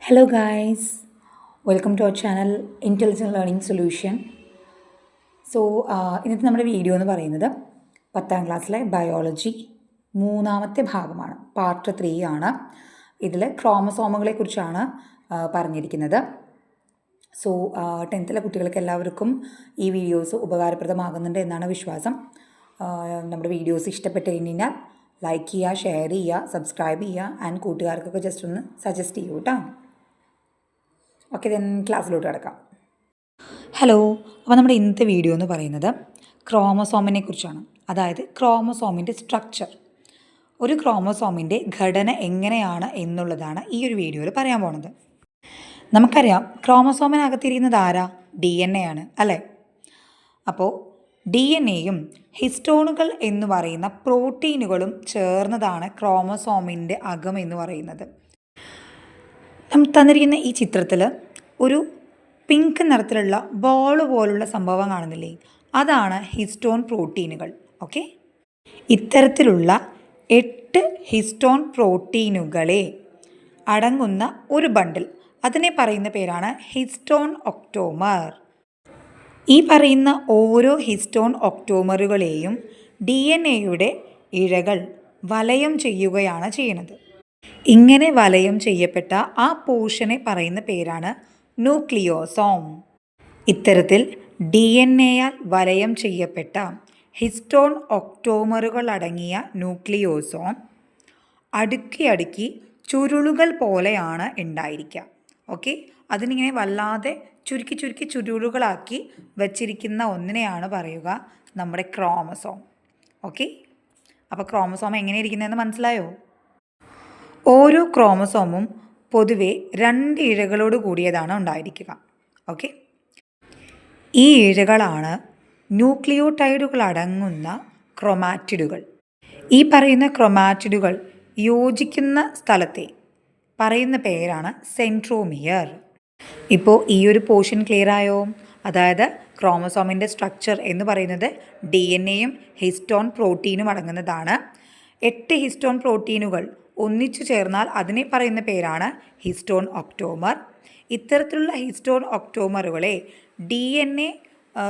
Hello guys, welcome to our channel Intelligent Learning Solution. ഇന്നത്തെ നമ്മുടെ video എന്ന് പറയുന്നത് 10ാം ക്ലാസ്സിലെ ബയോളജി മൂന്നാമത്തെ ഭാഗമാണ്, പാർട്ട് 3 ആണ്. ഇതിൽ ക്രോമസോമുകളെ കുറിച്ചാണ് പറഞ്ഞിരിക്കുന്നത്. 10th കുട്ടികൾക്ക് എല്ലാവർക്കും ഈ വീഡിയോസ് ഉപകാരപ്രദമാകുന്നുണ്ട് എന്നാണ് വിശ്വാസം. നമ്മുടെ വീഡിയോസ് ഇഷ്ടപ്പെട്ട് കഴിഞ്ഞാൽ ലൈക്ക് ചെയ്യുക, ഷെയർ ചെയ്യുക, സബ്സ്ക്രൈബ് ചെയ്യുക ആൻഡ് കൂട്ടുകാർക്കൊക്കെ ജസ്റ്റ് ഒന്ന് സജസ്റ്റ് ചെയ്യൂ കേട്ടോ. ഓക്കെ, ദെൻ ക്ലാസ്സിലോട്ട് കിടക്കാം. ഹലോ, അപ്പോൾ നമ്മുടെ ഇന്നത്തെ വീഡിയോ എന്ന് പറയുന്നത് ക്രോമസോമിനെ കുറിച്ചാണ്. അതായത് ക്രോമസോമിൻ്റെ സ്ട്രക്ചർ, ഒരു ക്രോമസോമിൻ്റെ ഘടന എങ്ങനെയാണ് എന്നുള്ളതാണ് ഈ ഒരു വീഡിയോയിൽ പറയാൻ പോകുന്നത്. നമുക്കറിയാം ക്രോമസോമിനകത്തിരിക്കുന്നത് ആരാ? DNA ആണ് അല്ലേ? അപ്പോൾ DNA-യും ഹിസ്റ്റോണുകൾ എന്ന് പറയുന്ന പ്രോട്ടീനുകളും ചേർന്നതാണ് ക്രോമസോമിൻ്റെ അകം എന്ന് പറയുന്നത്. തന്നിരിക്കുന്ന ഈ ചിത്രത്തിൽ ഒരു പിങ്ക് നിറത്തിലുള്ള ബോൾ പോലുള്ള സംഭവം കാണുന്നില്ലേ? അതാണ് ഹിസ്റ്റോൺ പ്രോട്ടീനുകൾ. ഓക്കെ, ഇത്തരത്തിലുള്ള 8 ഹിസ്റ്റോൺ പ്രോട്ടീനുകളെ അടങ്ങുന്ന ഒരു ബണ്ടിൽ, അതിനെ പറയുന്ന പേരാണ് ഹിസ്റ്റോൺ ഒക്ടോമർ. ഈ പറയുന്ന ഓരോ ഹിസ്റ്റോൺ ഒക്ടോമറുകളെയും DNA-യുടെ ഇഴകൾ വലയം ചെയ്യുകയാണ് ചെയ്യുന്നത്. ഇങ്ങനെ വലയം ചെയ്യപ്പെട്ട ആ പോർഷനെ പറയുന്ന പേരാണ് ന്യൂക്ലിയോസോം. ഇത്തരത്തിൽ DNA-യാൽ വലയം ചെയ്യപ്പെട്ട ഹിസ്റ്റോൺ ഒക്ടോമറുകൾ അടങ്ങിയ ന്യൂക്ലിയോസോം അടുക്കി ചുരുളുകൾ പോലെയാണ് ഉണ്ടായിരിക്കുക. ഓക്കെ, അതിനിങ്ങനെ വല്ലാതെ ചുരുക്കി ചുരുളുകളാക്കി വച്ചിരിക്കുന്ന ഒന്നിനെയാണ് പറയുക നമ്മുടെ ക്രോമസോം. ഓക്കെ, അപ്പോൾ ക്രോമസോം എങ്ങനെ ഇരിക്കുന്നതെന്ന് മനസ്സിലായോ? ഓരോ ക്രോമസോമും പൊതുവെ 2 ഇഴകളോട് കൂടിയതാണ് ഉണ്ടായിരിക്കുക. ഓക്കെ, ഈ ഇഴകളാണ് ന്യൂക്ലിയോടൈഡുകൾ അടങ്ങുന്ന ക്രൊമാറ്റിഡുകൾ. ഈ പറയുന്ന ക്രൊമാറ്റിഡുകൾ യോജിക്കുന്ന സ്ഥലത്തെ പറയുന്ന പേരാണ് സെൻട്രോമിയർ. ഇപ്പോൾ ഈ ഒരു പോർഷൻ ക്ലിയർ ആയോ? അതായത് ക്രോമസോമിൻ്റെ സ്ട്രക്ചർ എന്ന് പറയുന്നത് DNA-യും ഹിസ്റ്റോൺ പ്രോട്ടീനും അടങ്ങുന്നതാണ്. 8 ഹിസ്റ്റോൺ പ്രോട്ടീനുകൾ ഒന്നിച്ചു ചേർന്നാൽ അതിനെ പറയുന്ന പേരാണ് ഹിസ്റ്റോൺ ഒക്ടോമർ. ഇത്തരത്തിലുള്ള ഹിസ്റ്റോൺ ഒക്ടോമറുകളെ DNA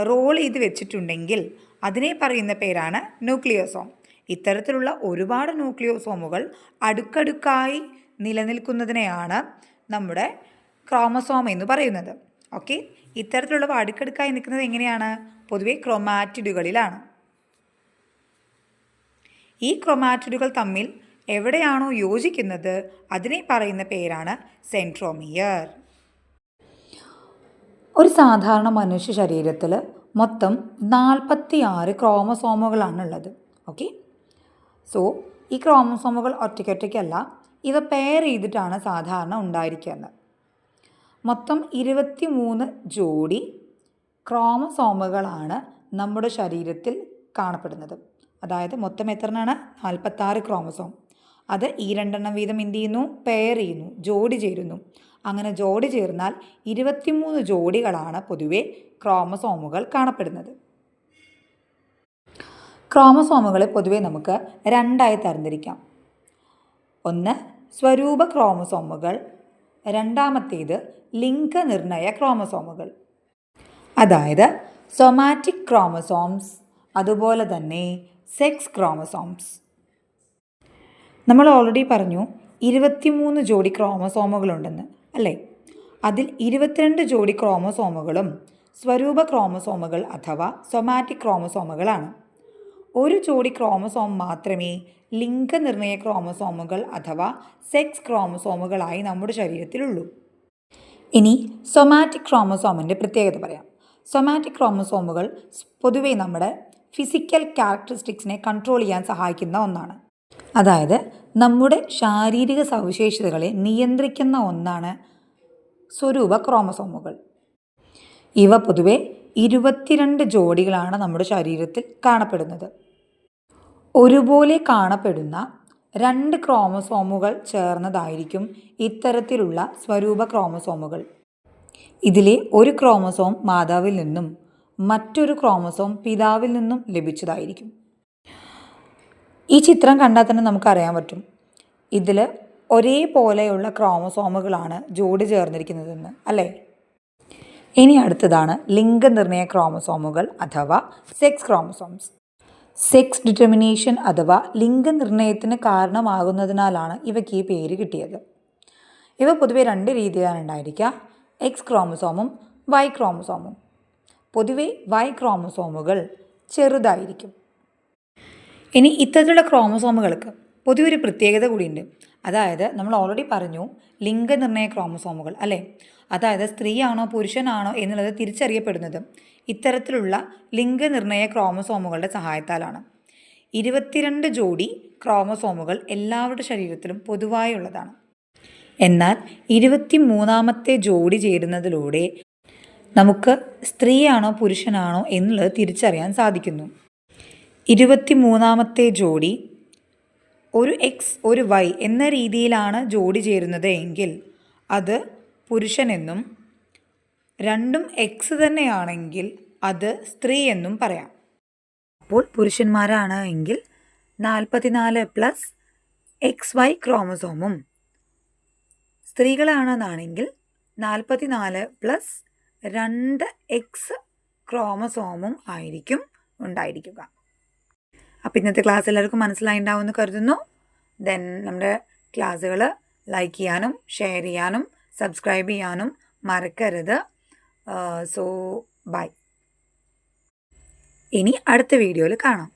റോൾ ചെയ്ത് വെച്ചിട്ടുണ്ടെങ്കിൽ അതിനെ പറയുന്ന പേരാണ് ന്യൂക്ലിയോസോം. ഇത്തരത്തിലുള്ള ഒരുപാട് ന്യൂക്ലിയോസോമുകൾ അടുക്കടുക്കായി നിലനിൽക്കുന്നതിനെയാണ് നമ്മുടെ ക്രോമസോം എന്ന് പറയുന്നത്. ഓക്കെ, ഇത്തരത്തിലുള്ളവ അടുക്കടുക്കായി നിൽക്കുന്നത് എങ്ങനെയാണ്? പൊതുവെ ക്രൊമാറ്റിഡുകളിലാണ്. ഈ ക്രൊമാറ്റിഡുകൾ തമ്മിൽ എവിടെയാണോ യോജിക്കുന്നത് അതിനെ പറയുന്ന പേരാണ് സെൻട്രോമിയർ. ഒരു സാധാരണ മനുഷ്യ ശരീരത്തിൽ മൊത്തം 46 ക്രോമസോമുകളാണുള്ളത്. ഓക്കെ, ഈ ക്രോമസോമുകൾ ഒറ്റയ്ക്കൊറ്റയ്ക്കല്ല, ഇവ പെയർ ചെയ്തിട്ടാണ് സാധാരണ ഉണ്ടായിരിക്കുന്നത്. മൊത്തം 23 ജോഡി ക്രോമസോമുകളാണ് നമ്മുടെ ശരീരത്തിൽ കാണപ്പെടുന്നത്. അതായത് മൊത്തം എത്രയാണ്? 46 ക്രോമസോം. അത് ഈ 2 വീതം എന്ത് ചെയ്യുന്നു? പെയർ ചെയ്യുന്നു, ജോഡി ചേരുന്നു. അങ്ങനെ ജോഡി ചേർന്നാൽ 23 ജോഡികളാണ് പൊതുവെ ക്രോമസോമുകൾ കാണപ്പെടുന്നത്. ക്രോമസോമുകളെ പൊതുവെ നമുക്ക് 2ആയി തരംതിരിക്കാം. ഒന്ന് സ്വരൂപ ക്രോമസോമുകൾ, രണ്ടാമത്തേത് ലിംഗനിർണയ ക്രോമസോമുകൾ. അതായത് സൊമാറ്റിക് ക്രോമസോംസ്, അതുപോലെ തന്നെ സെക്സ് ക്രോമസോംസ്. നമ്മൾ ഓൾറെഡി പറഞ്ഞു 23 ജോഡി ക്രോമസോമുകളുണ്ടെന്ന് അല്ലേ? അതിൽ 22 ജോഡി ക്രോമസോമുകളും സ്വരൂപ ക്രോമസോമുകൾ അഥവാ സൊമാറ്റിക് ക്രോമസോമുകളാണ്. ഒരു ജോഡി ക്രോമസോം മാത്രമേ ലിംഗനിർണയ ക്രോമസോമുകൾ അഥവാ സെക്സ് ക്രോമസോമുകളായി നമ്മുടെ ശരീരത്തിലുള്ളൂ. ഇനി സൊമാറ്റിക് ക്രോമസോമിൻ്റെ പ്രത്യേകത പറയാം. സൊമാറ്റിക് ക്രോമസോമുകൾ പൊതുവെ നമ്മുടെ ഫിസിക്കൽ ക്യാരക്ടറിസ്റ്റിക്സിനെ കൺട്രോൾ ചെയ്യാൻ സഹായിക്കുന്ന ഒന്നാണ്. അതായത് നമ്മുടെ ശാരീരിക സവിശേഷതകളെ നിയന്ത്രിക്കുന്ന ഒന്നാണ് സ്വരൂപ ക്രോമസോമുകൾ. ഇവ പൊതുവെ 22 ജോഡികളാണ് നമ്മുടെ ശരീരത്തിൽ കാണപ്പെടുന്നത്. ഒരുപോലെ കാണപ്പെടുന്ന 2 ക്രോമസോമുകൾ ചേർന്നതായിരിക്കും ഇത്തരത്തിലുള്ള സ്വരൂപ ക്രോമസോമുകൾ. ഇതിലെ ഒരു ക്രോമസോം മാതാവിൽ നിന്നും മറ്റൊരു ക്രോമസോം പിതാവിൽ നിന്നും ലഭിച്ചതായിരിക്കും. ഈ ചിത്രം കണ്ടാൽ തന്നെ നമുക്കറിയാൻ പറ്റും. ഇതിൽ ഒരേപോലെയുള്ള ക്രോമസോമുകളാണ് ജോഡി ചേർന്നിരിക്കുന്നതെന്ന്, അല്ലേ? ഇനി അടുത്തതാണ് ലിംഗനിർണയ ക്രോമസോമുകൾ അഥവാ സെക്സ് ക്രോമസോംസ്. സെക്സ് ഡിറ്റർമിനേഷൻ അഥവാ ലിംഗനിർണയത്തിന് കാരണമാകുന്നതിനാലാണ് ഇവയ്ക്ക് ഈ പേര് കിട്ടിയത്. ഇവ പൊതുവെ 2 രീതിയിലാണ് ഉണ്ടായിരിക്കുക, എക്സ് ക്രോമസോമും വൈ ക്രോമസോമും. പൊതുവെ വൈ ക്രോമസോമുകൾ ചെറുതായിരിക്കും. ഇനി ഇത്തരത്തിലുള്ള ക്രോമസോമുകൾക്ക് പൊതുവെ ഒരു പ്രത്യേകത കൂടിയുണ്ട്. അതായത് നമ്മൾ ഓൾറെഡി പറഞ്ഞു ലിംഗനിർണയ ക്രോമസോമുകൾ, അല്ലേ? അതായത് സ്ത്രീയാണോ പുരുഷനാണോ എന്നുള്ളത് തിരിച്ചറിയപ്പെടുന്നത് ഇത്തരത്തിലുള്ള ലിംഗനിർണയ ക്രോമസോമുകളുടെ സഹായത്താലാണ്. 22 ജോഡി ക്രോമസോമുകൾ എല്ലാവരുടെ ശരീരത്തിലും പൊതുവായുള്ളതാണ്. എന്നാൽ 23ാമത്തെ ജോഡി ചേരുന്നതിലൂടെ നമുക്ക് സ്ത്രീയാണോ പുരുഷനാണോ എന്നുള്ളത് തിരിച്ചറിയാൻ സാധിക്കുന്നു. 23ാമത്തെ ജോഡി ഒരു എക്സ് ഒരു വൈ എന്ന രീതിയിലാണ് ജോഡി ചേരുന്നത് എങ്കിൽ അത് പുരുഷനെന്നും, രണ്ടും എക്സ് തന്നെയാണെങ്കിൽ അത് സ്ത്രീ എന്നും പറയാം. അപ്പോൾ പുരുഷന്മാരാണ് എങ്കിൽ 44+ XY ക്രോമസോമും, സ്ത്രീകളാണെന്നാണെങ്കിൽ 44+ 2X ക്രോമസോമും ആയിരിക്കും ഉണ്ടായിരിക്കുക. അപ്പോൾ ഇന്നത്തെ ക്ലാസ് എല്ലാവർക്കും മനസ്സിലായിട്ടുണ്ടാവുമെന്ന് കരുതുന്നു. ദെൻ നമ്മുടെ ക്ലാസ്സുകൾ ലൈക്ക് ചെയ്യാനും ഷെയർ ചെയ്യാനും സബ്സ്ക്രൈബ് ചെയ്യാനും മറക്കരുത്. So bye. ഇനി അടുത്ത വീഡിയോയിൽ കാണാം.